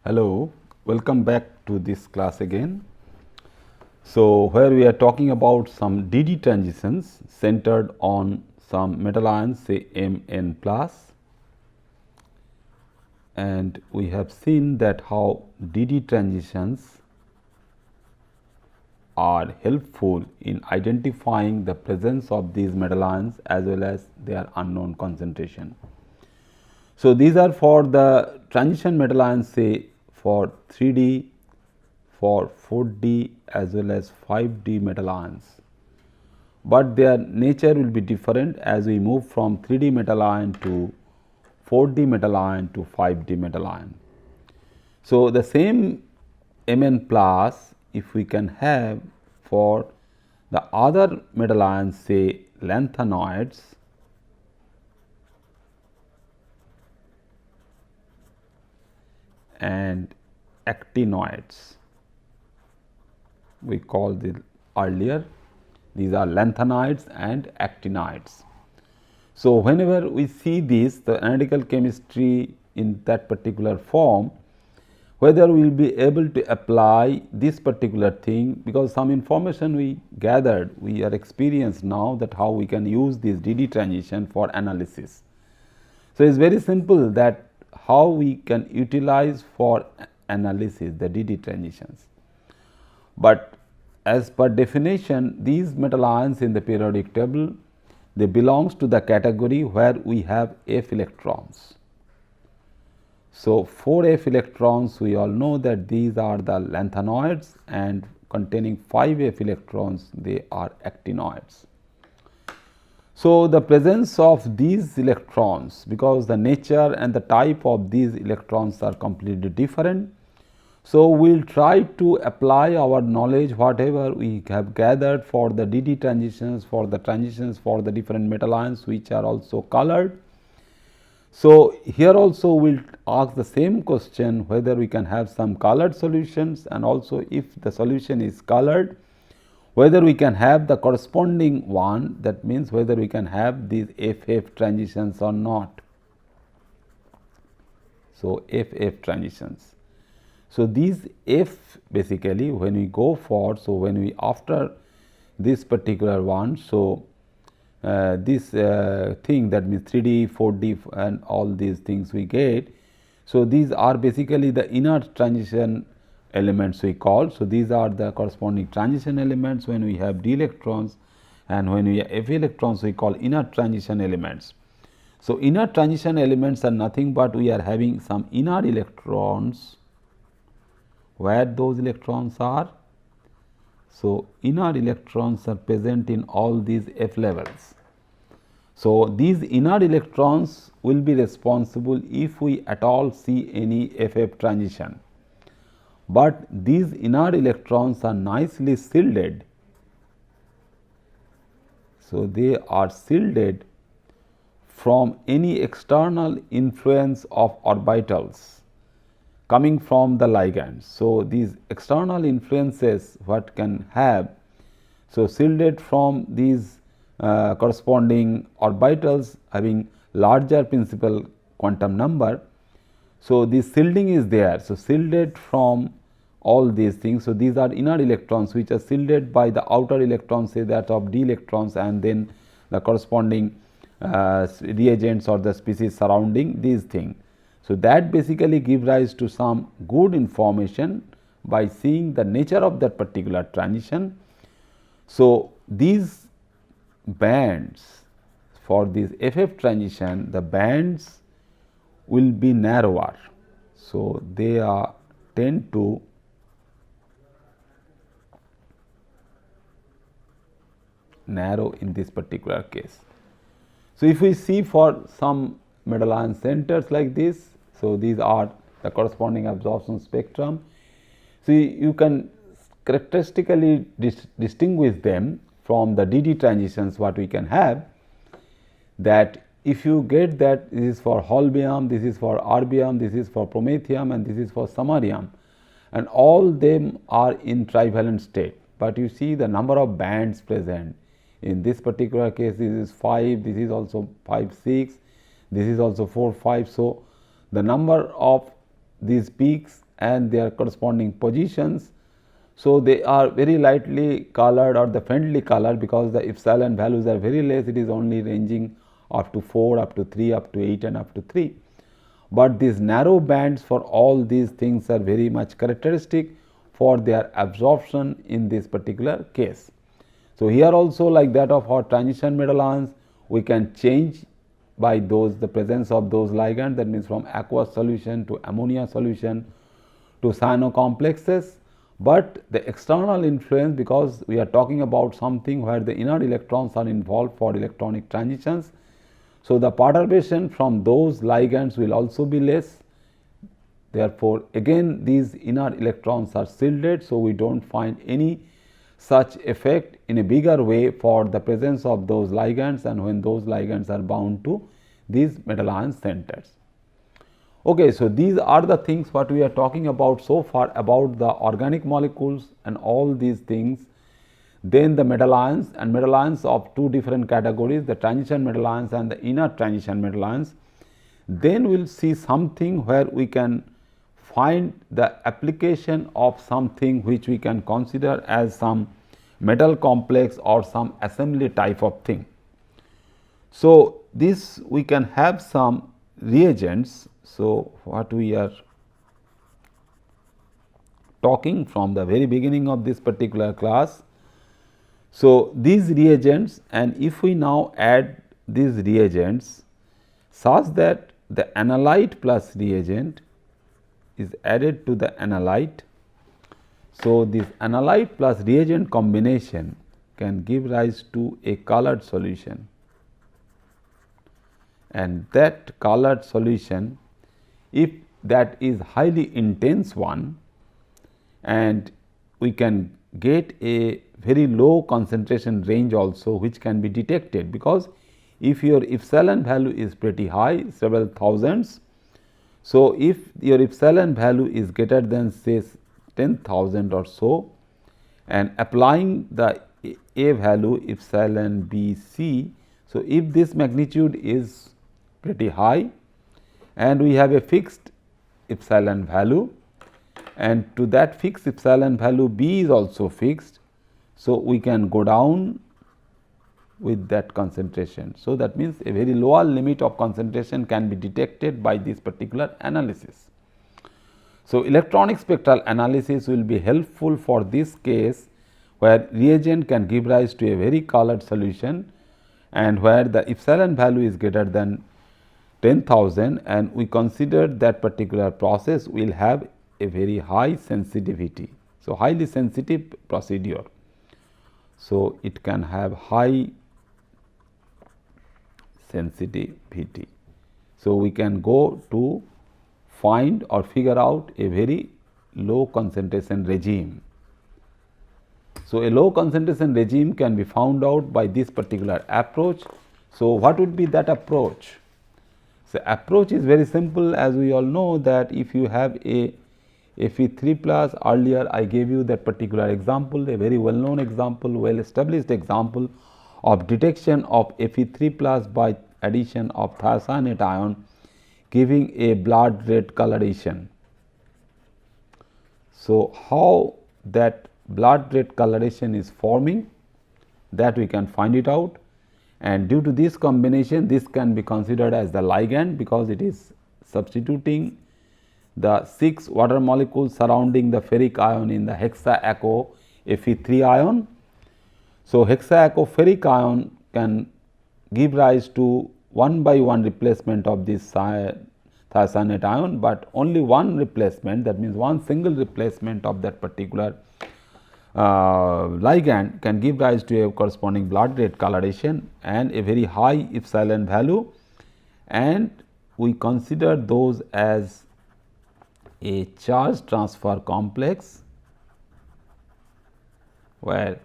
Hello, welcome back to this class again. So, where we are talking about some DD transitions centered on some metal ions, say Mn plus, and we have seen that how DD transitions are helpful in identifying the presence of these metal ions as well as their unknown concentration. So, these are for the transition metal ions, say for 3D, for 4D as well as 5D metal ions, but their nature will be different as we move from 3D metal ion to 4D metal ion to 5D metal ion. So, the same Mn plus if we can have for the other metal ions, say lanthanoids, and actinoids, we call this earlier, these are lanthanides and actinides. So, whenever we see this, the analytical chemistry in that particular form, whether we will be able to apply this particular thing, because some information we gathered, we are experienced now that how we can use this DD transition for analysis. So, it is very simple that how we can utilize for analysis the DD transitions. But as per definition, these metal ions in the periodic table, they belongs to the category where we have F electrons. So, 4 F electrons, we all know that these are the lanthanoids, and containing 5 F electrons, they are actinoids. So, the presence of these electrons, because the nature and the type of these electrons are completely different. So, we will try to apply our knowledge whatever we have gathered for the DD transitions, for the transitions for the different metal ions which are also colored. So, here also we will ask the same question whether we can have some colored solutions, and also if the solution is colored, whether we can have the corresponding one, that means whether we can have these FF transitions or not. So, FF transitions. So, these F basically when we go for, so when we after this particular one, so this thing, that means 3D, 4D and all these things we get. So, these are basically the inner transition elements we call. So, these are the corresponding transition elements when we have d electrons, and when we have f electrons we call inner transition elements. So, inner transition elements are nothing but we are having some inner electrons where those electrons are. So, inner electrons are present in all these F levels. So, these inner electrons will be responsible if we at all see any FF transition, but these inner electrons are nicely shielded. So, they are shielded from any external influence of orbitals coming from the ligands. So, these external influences what can have, so shielded from these corresponding orbitals having larger principal quantum number. So, this shielding is there. So, shielded from all these things. So, these are inner electrons which are shielded by the outer electrons, say that of d electrons, and then the corresponding reagents or the species surrounding these things. So, that basically give rise to some good information by seeing the nature of that particular transition. So, these bands for this FF transition, the bands will be narrower. So, they are tend to narrow in this particular case. So, if we see for some metal ion centers like this, so these are the corresponding absorption spectrum. So, you can characteristically distinguish them from the DD transitions what we can have, that if you get that this is for holmium, this is for erbium, this is for promethium, and this is for samarium, and all them are in trivalent state, but you see the number of bands present. In this particular case, this is 5, this is also 5, 6, this is also 4, 5. So, the number of these peaks and their corresponding positions. So they are very lightly colored or the friendly color, because the epsilon values are very less. It is only ranging up to 4, up to 3, up to 8 and up to 3. But these narrow bands for all these things are very much characteristic for their absorption in this particular case. So here also, like that of our transition metal ions, we can change by the presence of those ligands, that means from aqueous solution to ammonia solution to cyano complexes. But the external influence, because we are talking about something where the inner electrons are involved for electronic transitions, so the perturbation from those ligands will also be less. Therefore, again these inner electrons are shielded, so we do not find any such effect in a bigger way for the presence of those ligands, and when those ligands are bound to these metal ion centers. Okay, so these are the things what we are talking about so far about the organic molecules and all these things. Then the metal ions, and metal ions of two different categories, the transition metal ions and the inner transition metal ions. Then we will see something where we can find the application of something which we can consider as some metal complex or some assembly type of thing. So this we can have some reagents. So what we are talking from the very beginning of this particular class. So these reagents, and if we now add these reagents such that the analyte plus reagent is added to the analyte. So this analyte plus reagent combination can give rise to a colored solution, and that colored solution, if that is highly intense one, and we can get a very low concentration range also which can be detected, because if your epsilon value is pretty high, several thousands. So if your epsilon value is greater than say 10,000 or so, and applying the A value epsilon BC. So if this magnitude is pretty high and we have a fixed epsilon value, and to that fixed epsilon value B is also fixed. So we can go down with that concentration. So that means a very lower limit of concentration can be detected by this particular analysis. So electronic spectral analysis will be helpful for this case, where reagent can give rise to a very colored solution, and where the epsilon value is greater than 10,000, and we consider that particular process will have a very high sensitivity. So highly sensitive procedure. So it can have high sensitivity. So we can go to find or figure out a very low concentration regime. So a low concentration regime can be found out by this particular approach. So what would be that approach? So approach is very simple, as we all know that if you have a Fe3 plus, earlier I gave you that particular example, a very well known example, well established example of detection of Fe3 plus by addition of thiocyanate ion giving a blood red coloration. So how that blood red coloration is forming, that we can find it out, and due to this combination this can be considered as the ligand, because it is substituting the 6 water molecules surrounding the ferric ion in the hexaaco Fe3 ion. So hexaaco ferric ion can give rise to 1 by 1 replacement of this thiocyanate ion, but only one replacement, that means one single replacement of that particular ligand can give rise to a corresponding blood red coloration and a very high epsilon value, and we consider those as a charge transfer complex, where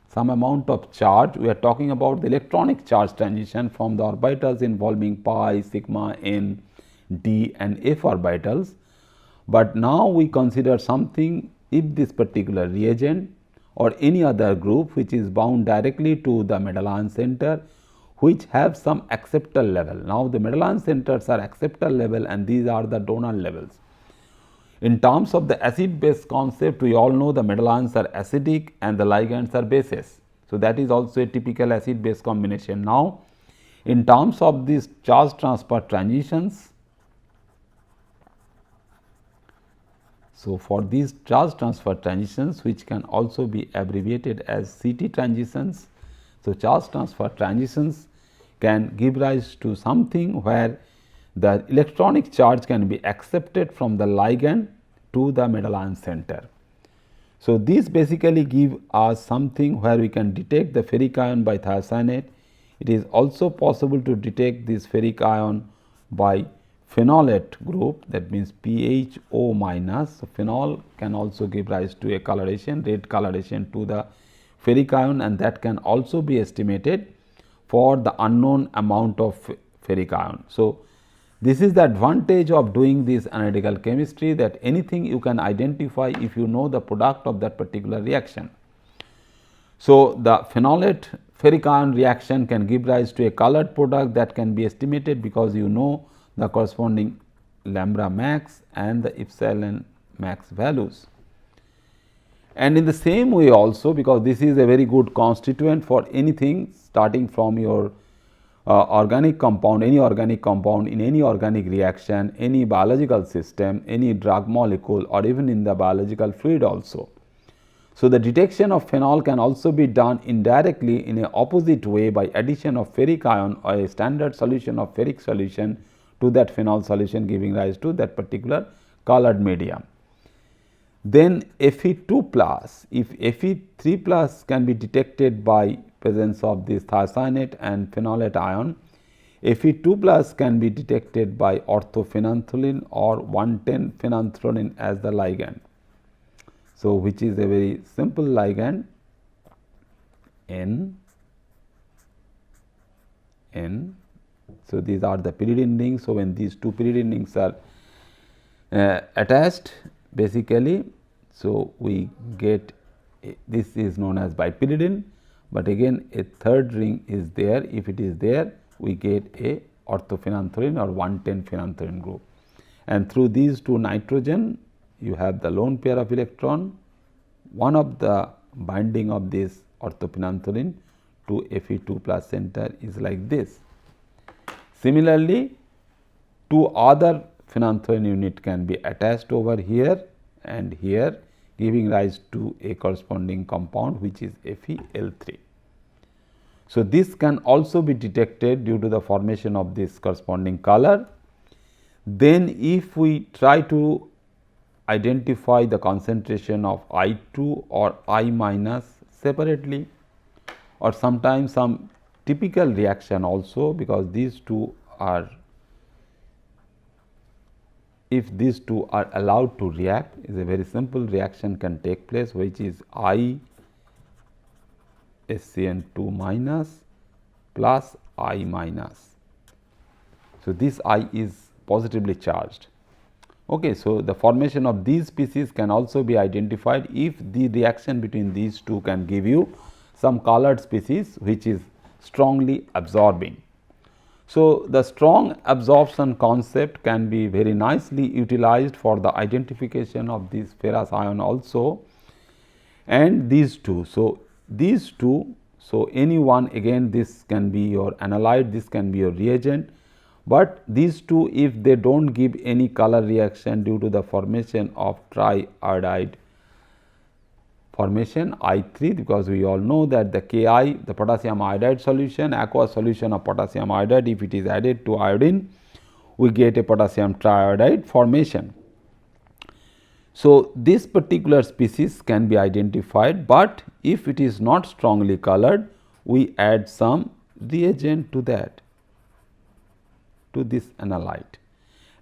some amount of charge, we are talking about the electronic charge transition from the orbitals involving pi, sigma, n, d and f orbitals. But now we consider something, if this particular reagent or any other group which is bound directly to the metal ion center, which have some acceptor level. Now the metal ion centers are acceptor level and these are the donor levels. In terms of the acid base concept, we all know the metal ions are acidic and the ligands are bases. So, that is also a typical acid base combination. Now, in terms of these charge transfer transitions, so for these charge transfer transitions, which can also be abbreviated as CT transitions. So, charge transfer transitions can give rise to something where the electronic charge can be accepted from the ligand to the metal ion center. So, these basically give us something where we can detect the ferric ion by thiocyanate. It is also possible to detect this ferric ion by phenolate group, that means PHO minus. So, phenol can also give rise to a coloration, red coloration to the ferric ion, and that can also be estimated for the unknown amount of ferric ion. So, this is the advantage of doing this analytical chemistry, that anything you can identify if you know the product of that particular reaction. So, the phenolate ferric ion reaction can give rise to a colored product that can be estimated because you know the corresponding lambda max and the epsilon max values. And in the same way also, because this is a very good constituent for anything starting from your organic compound, any organic compound in any organic reaction, any biological system, any drug molecule, or even in the biological fluid also. So, the detection of phenol can also be done indirectly in an opposite way by addition of ferric ion or a standard solution of ferric solution to that phenol solution, giving rise to that particular colored medium. Then Fe2 plus, if Fe3 plus can be detected by presence of this thiocyanate and phenolate ion, Fe2 plus can be detected by orthophenanthroline or 1,10-phenanthroline as the ligand. So, which is a very simple ligand N. So, these are the pyridine rings. So, when these two pyridine rings are attached basically, so we get this is known as bipyridine, but again a third ring is there. If it is there, we get a orthophenanthroline or 1,10-phenanthroline group, and through these two nitrogen you have the lone pair of electron. One of the binding of this orthophenanthroline to Fe2 plus center is like this. Similarly, two other phenanthroline unit can be attached over here and here, giving rise to a corresponding compound which is FeL3. So, this can also be detected due to the formation of this corresponding color. Then if we try to identify the concentration of I2 or I minus separately, or sometimes some typical reaction also, because these two are, if these two are allowed to react, is a very simple reaction can take place, which is I SCN2 minus plus I minus. So, this I is positively charged. Okay, so, the formation of these species can also be identified if the reaction between these two can give you some colored species which is strongly absorbing. So, the strong absorption concept can be very nicely utilized for the identification of these ferrous ion also, and these two. So, these two, so any one, again this can be your analyte, this can be your reagent, but these two, if they do not give any color reaction due to the formation of triiodide formation I3, because we all know that the Ki, the potassium iodide solution, aqueous solution of potassium iodide, if it is added to iodine, we get a potassium triiodide formation. So, this particular species can be identified, but if it is not strongly colored, we add some reagent to that, to this analyte,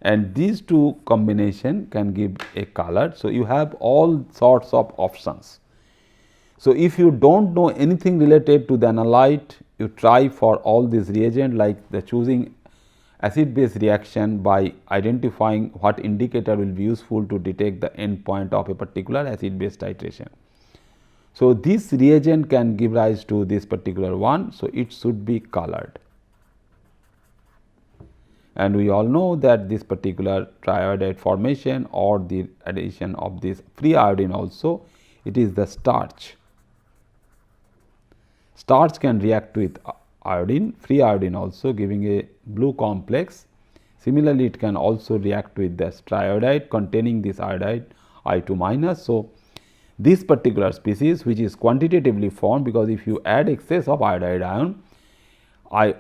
and these two combination can give a color. So, you have all sorts of options. So, if you do not know anything related to the analyte, you try for all these reagent, like the choosing acid base reaction by identifying what indicator will be useful to detect the end point of a particular acid base titration. So, this reagent can give rise to this particular one. So, it should be colored. and we all know that this particular triiodide formation or the addition of this free iodine also, it is the starch. Starch can react with iodine, free iodine also, giving a blue complex. Similarly, it can also react with the triiodide containing this iodide I2 minus. So, this particular species which is quantitatively formed, because if you add excess of iodide ion,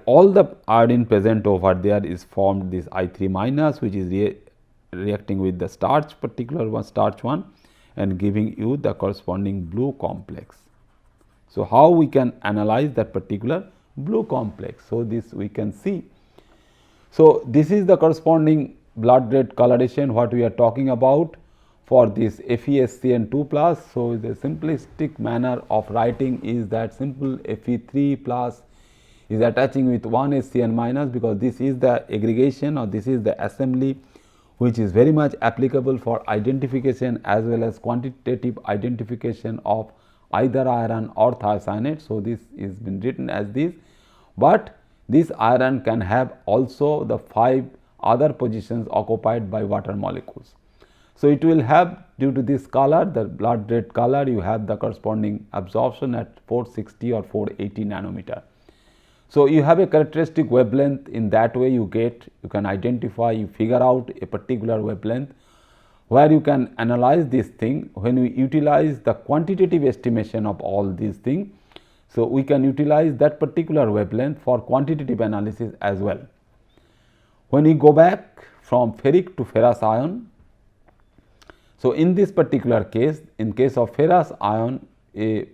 all the iodine present over there is formed this I3 minus, which is reacting with the starch, particular one, starch one, and giving you the corresponding blue complex. So, how we can analyze that particular blue complex? So, this we can see. So, this is the corresponding blood red coloration what we are talking about for this FeSCN2 plus. So, the simplistic manner of writing is that simple Fe3 plus is attaching with 1 SCN minus, because this is the aggregation or this is the assembly which is very much applicable for identification as well as quantitative identification of either iron or thiocyanate. So, this is been written as this, but this iron can have also the 5 other positions occupied by water molecules. So, it will have, due to this color, the blood red color, you have the corresponding absorption at 460 or 480 nanometer. So, you have a characteristic wavelength. In that way you can identify, you figure out a particular wavelength where you can analyze this thing. When we utilize the quantitative estimation of all these things, so we can utilize that particular wavelength for quantitative analysis as well. When we go back from ferric to ferrous ion, so in this particular case, in case of ferrous ion, a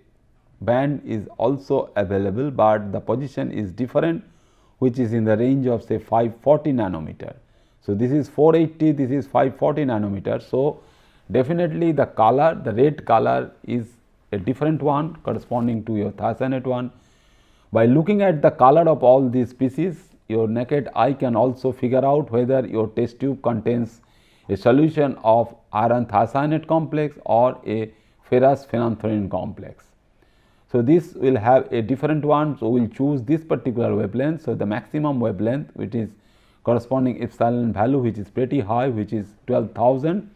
band is also available, but the position is different, which is in the range of say 540 nanometer. So, this is 480, this is 540 nanometer. So, definitely the color, the red color is a different one corresponding to your thiocyanate one. By looking at the color of all these species, your naked eye can also figure out whether your test tube contains a solution of iron thiocyanate complex or a ferrous phenanthrene complex. So, this will have a different one. So, we will choose this particular wavelength. So, the maximum wavelength, which is corresponding epsilon value, which is pretty high, which is 12,000.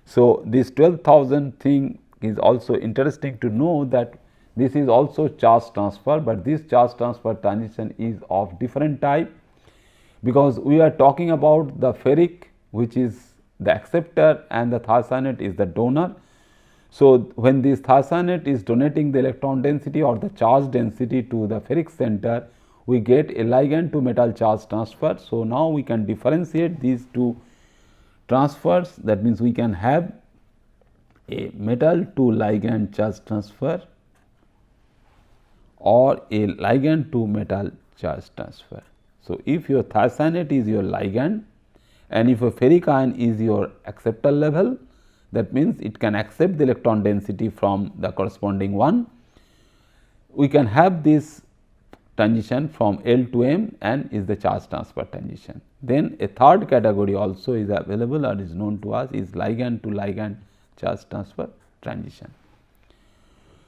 So, this 12,000 thing is also interesting to know that this is also charge transfer, but this charge transfer transition is of different type, because we are talking about the ferric, which is the acceptor, and the thiocyanate is the donor. So, when this thiocyanate is donating the electron density or the charge density to the ferric center, we get a ligand to metal charge transfer. So, now we can differentiate these two transfers. That means, we can have a metal to ligand charge transfer or a ligand to metal charge transfer. So, if your thiocyanate is your ligand and if a ferric ion is your acceptor level, that means it can accept the electron density from the corresponding one. We can have this transition from L to M and is the charge transfer transition. Then a third category also is available or is known to us, is ligand to ligand charge transfer transition.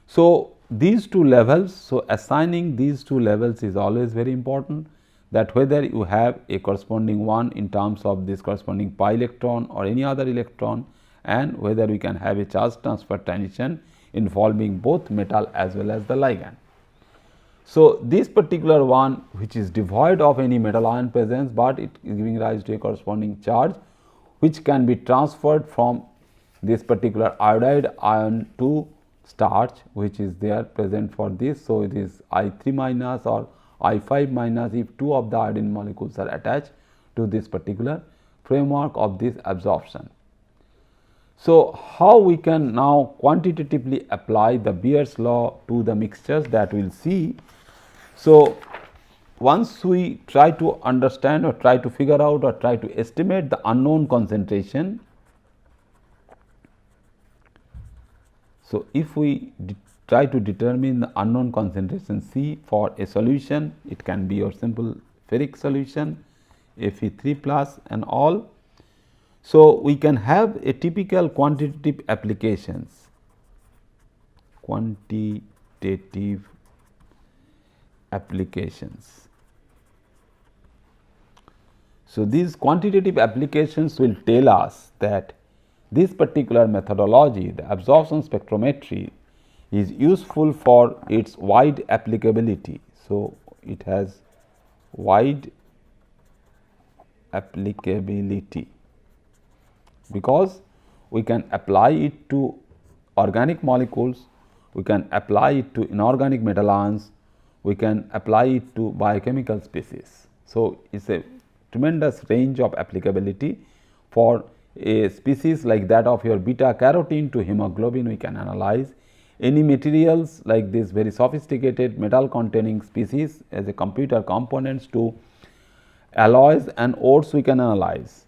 So, these two levels, so assigning these two levels is always very important, that whether you have a corresponding one in terms of this corresponding pi electron or any other electron, and whether we can have a charge transfer transition involving both metal as well as the ligand. So, this particular one, which is devoid of any metal ion presence, but it is giving rise to a corresponding charge which can be transferred from this particular iodide ion to starch, which is there present for this. So, it is I3 minus or I5 minus if two of the iodine molecules are attached to this particular framework of this absorption. So, how we can now quantitatively apply the Beer's law to the mixtures, that we will see. So, once we try to understand or try to figure out or try to estimate the unknown concentration. So, if we try to determine the unknown concentration C for a solution, it can be your simple ferric solution Fe3 plus and all. So, we can have a typical quantitative applications, So, these quantitative applications will tell us that this particular methodology, the absorption spectrometry, is useful for its wide applicability. So, it has wide applicability because we can apply it to organic molecules, we can apply it to inorganic metal ions, we can apply it to biochemical species. So, it is a tremendous range of applicability. For a species like that of your beta carotene to hemoglobin, we can analyze any materials like this very sophisticated metal containing species as a computer components to alloys and ores we can analyze.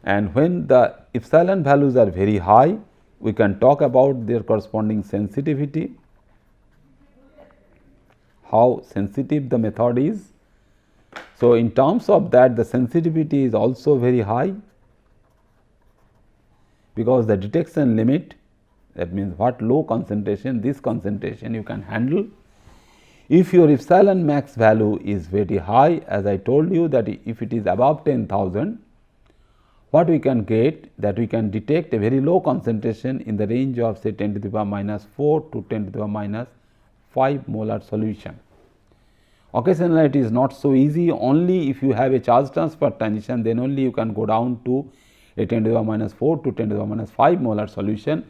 And when the epsilon values are very high, we can talk about their corresponding sensitivity, how sensitive the method is. So, in terms of that, the sensitivity is also very high, because the detection limit, that means what low concentration, this concentration you can handle. If your epsilon max value is very high, as I told you that if it is above 10,000, what we can get, that we can detect a very low concentration in the range of say 10 to the power minus 4 to 10 to the power minus 5 molar solution. Occasionally it is not so easy, only if you have a charge transfer transition, then only you can go down to a 10 to the power minus 4 to 10 to the power minus 5 molar solution.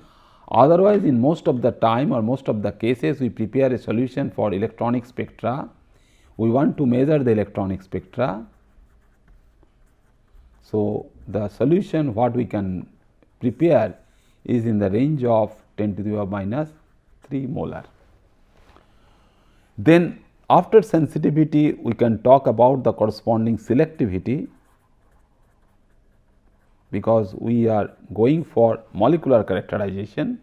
Otherwise, in most of the time or most of the cases, we prepare a solution for electronic spectra. We want to measure the electronic spectra. So, the solution what we can prepare is in the range of 10 to the power minus 3 molar. Then after sensitivity, we can talk about the corresponding selectivity, because we are going for molecular characterization.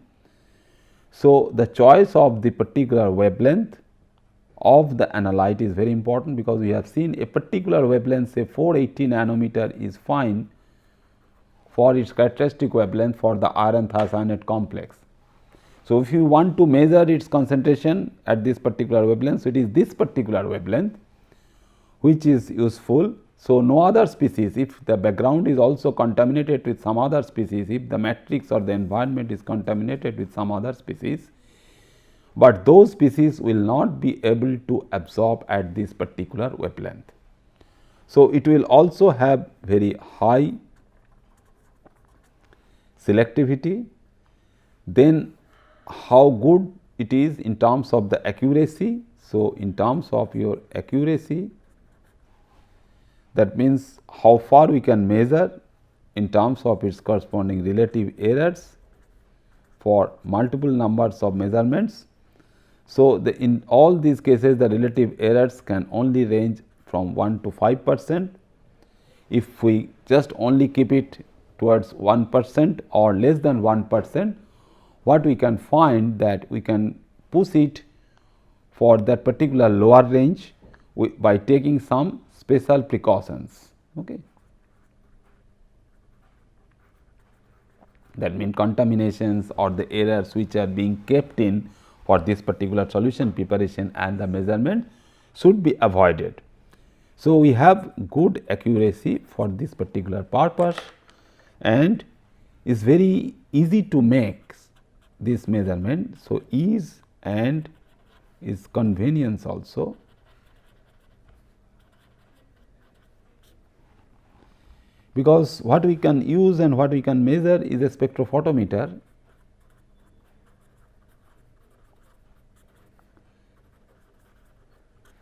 So, the choice of the particular wavelength of the analyte is very important, because we have seen a particular wavelength say 480 nanometer is fine for its characteristic wavelength for the iron thiocyanate complex. So, if you want to measure its concentration at this particular wavelength, so it is this particular wavelength which is useful. So, no other species, if the background is also contaminated with some other species, if the matrix or the environment is contaminated with some other species, but those species will not be able to absorb at this particular wavelength. So, it will also have very high selectivity. Then how good it is in terms of the accuracy. So, in terms of your accuracy, that means how far we can measure in terms of its corresponding relative errors for multiple numbers of measurements. So, in all these cases the relative errors can only range from 1 to 5%. If we just only keep it towards 1% or less than 1%, what we can find that we can push it for that particular lower range by taking some special precautions. Okay. That means contaminations or the errors which are being kept in for this particular solution preparation and the measurement should be avoided. So, we have good accuracy for this particular purpose, and is very easy to make this measurement. So, ease and is convenience also. Because what we can use and what we can measure is a spectrophotometer.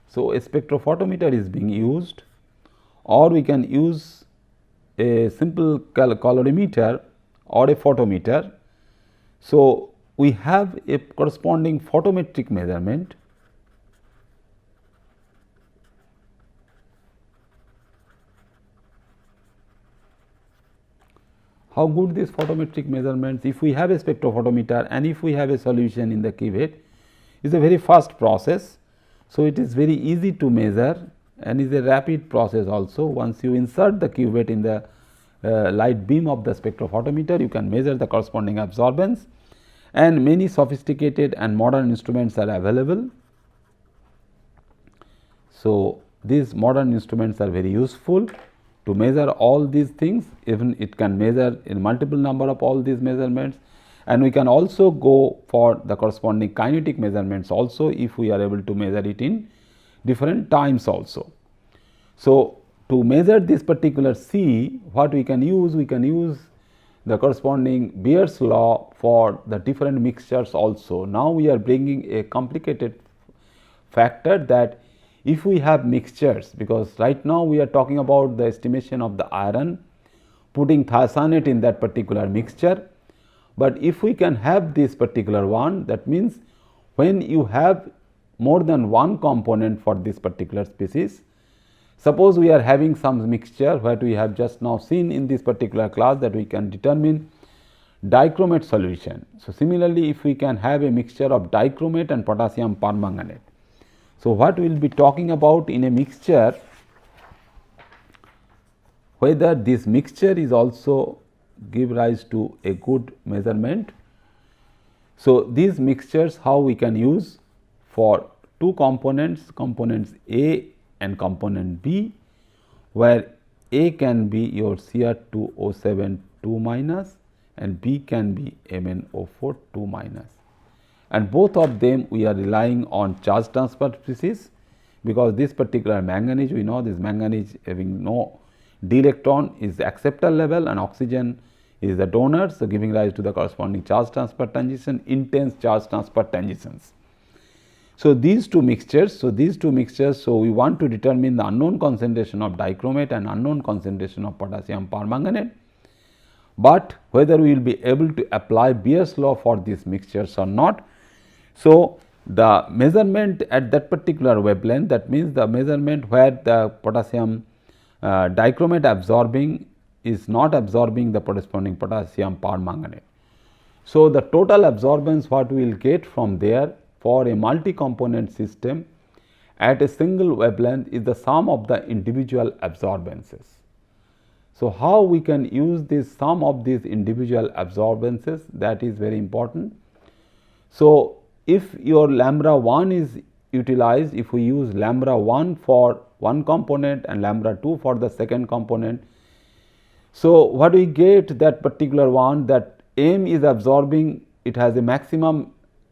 So, a spectrophotometer is being used, or we can use a simple colorimeter or a photometer. So, we have a corresponding photometric measurement. How good this photometric measurements? If we have a spectrophotometer and if we have a solution in the cuvette, is a very fast process. So, it is very easy to measure and is a rapid process also. Once you insert the cuvette in the light beam of the spectrophotometer, you can measure the corresponding absorbance, and many sophisticated and modern instruments are available. So, these modern instruments are very useful to measure all these things. Even it can measure in multiple number of all these measurements, and we can also go for the corresponding kinetic measurements also if we are able to measure it in different times also. So, to measure this particular C, what we can use? We can use the corresponding Beer's law for the different mixtures also. Now, we are bringing a complicated factor that if we have mixtures, because right now we are talking about the estimation of the iron, putting thiocyanate in that particular mixture, but if we can have this particular one, that means when you have more than one component for this particular species. Suppose we are having some mixture what we have just now seen in this particular class, that we can determine dichromate solution. So, similarly, if we can have a mixture of dichromate and potassium permanganate. So, what we will be talking about in a mixture, whether this mixture is also give rise to a good measurement. So, these mixtures how we can use for two components, components A and component B, where A can be your Cr2O7 2 minus and B can be MnO4 2 minus, and both of them we are relying on charge transfer species, because this particular manganese, we know this manganese having no d electron is the acceptor level and oxygen is the donor. So, giving rise to the corresponding charge transfer transition, intense charge transfer transitions. So, these two mixtures, so we want to determine the unknown concentration of dichromate and unknown concentration of potassium permanganate, but whether we will be able to apply Beer's law for these mixtures or not. So, the measurement at that particular wavelength, that means the measurement where the potassium dichromate absorbing is not absorbing the corresponding potassium permanganate. So, the total absorbance what we will get from there for a multi-component system at a single wavelength is the sum of the individual absorbances. So, how we can use this sum of these individual absorbances, that is very important. So, if your lambda 1 is utilized, if we use lambda 1 for one component and lambda 2 for the second component. So, what we get that particular one, that M is absorbing, it has a maximum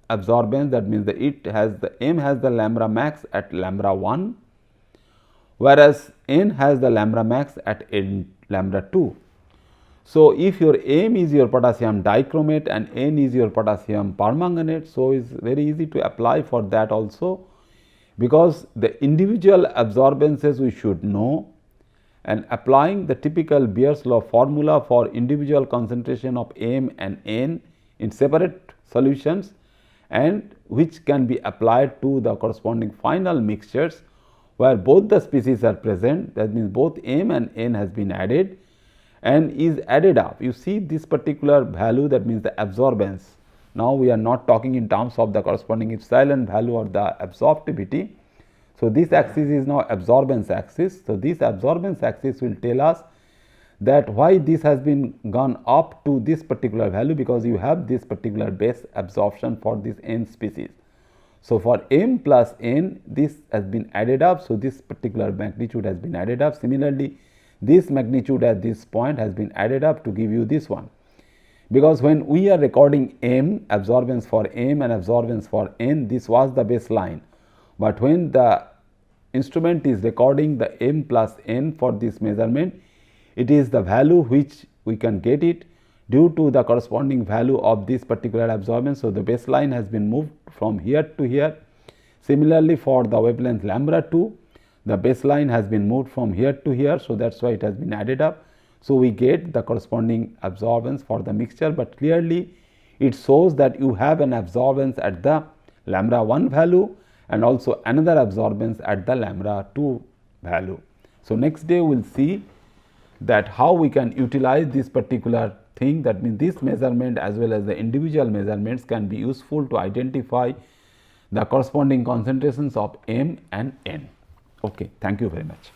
absorbance, that means that it has the M has the lambda max at lambda 1, whereas N has the lambda max at lambda 2. So, if your M is your potassium dichromate and N is your potassium permanganate, so it is very easy to apply for that also, because the individual absorbances we should know, and applying the typical Beer's law formula for individual concentration of M and N in separate solutions, and which can be applied to the corresponding final mixtures where both the species are present, that means both M and N has been added and is added up. You see this particular value, that means the absorbance. Now, we are not talking in terms of the corresponding epsilon value or the absorptivity. So, this axis is now absorbance axis. So, this absorbance axis will tell us that why this has been gone up to this particular value, because you have this particular base absorption for this N species. So, for M plus N, this has been added up. So, this particular magnitude has been added up. Similarly, this magnitude at this point has been added up to give you this one, because when we are recording M, absorbance for M and absorbance for N, this was the baseline, but when the instrument is recording the M plus N for this measurement, it is the value which we can get it due to the corresponding value of this particular absorbance. So, the baseline has been moved from here to here. Similarly, for the wavelength lambda 2, the baseline has been moved from here to here. So, that is why it has been added up. So, we get the corresponding absorbance for the mixture, but clearly it shows that you have an absorbance at the lambda 1 value and also another absorbance at the lambda 2 value. So, next day we will see that how we can utilize this particular thing, that means this measurement as well as the individual measurements can be useful to identify the corresponding concentrations of M and N. Okay, thank you very much.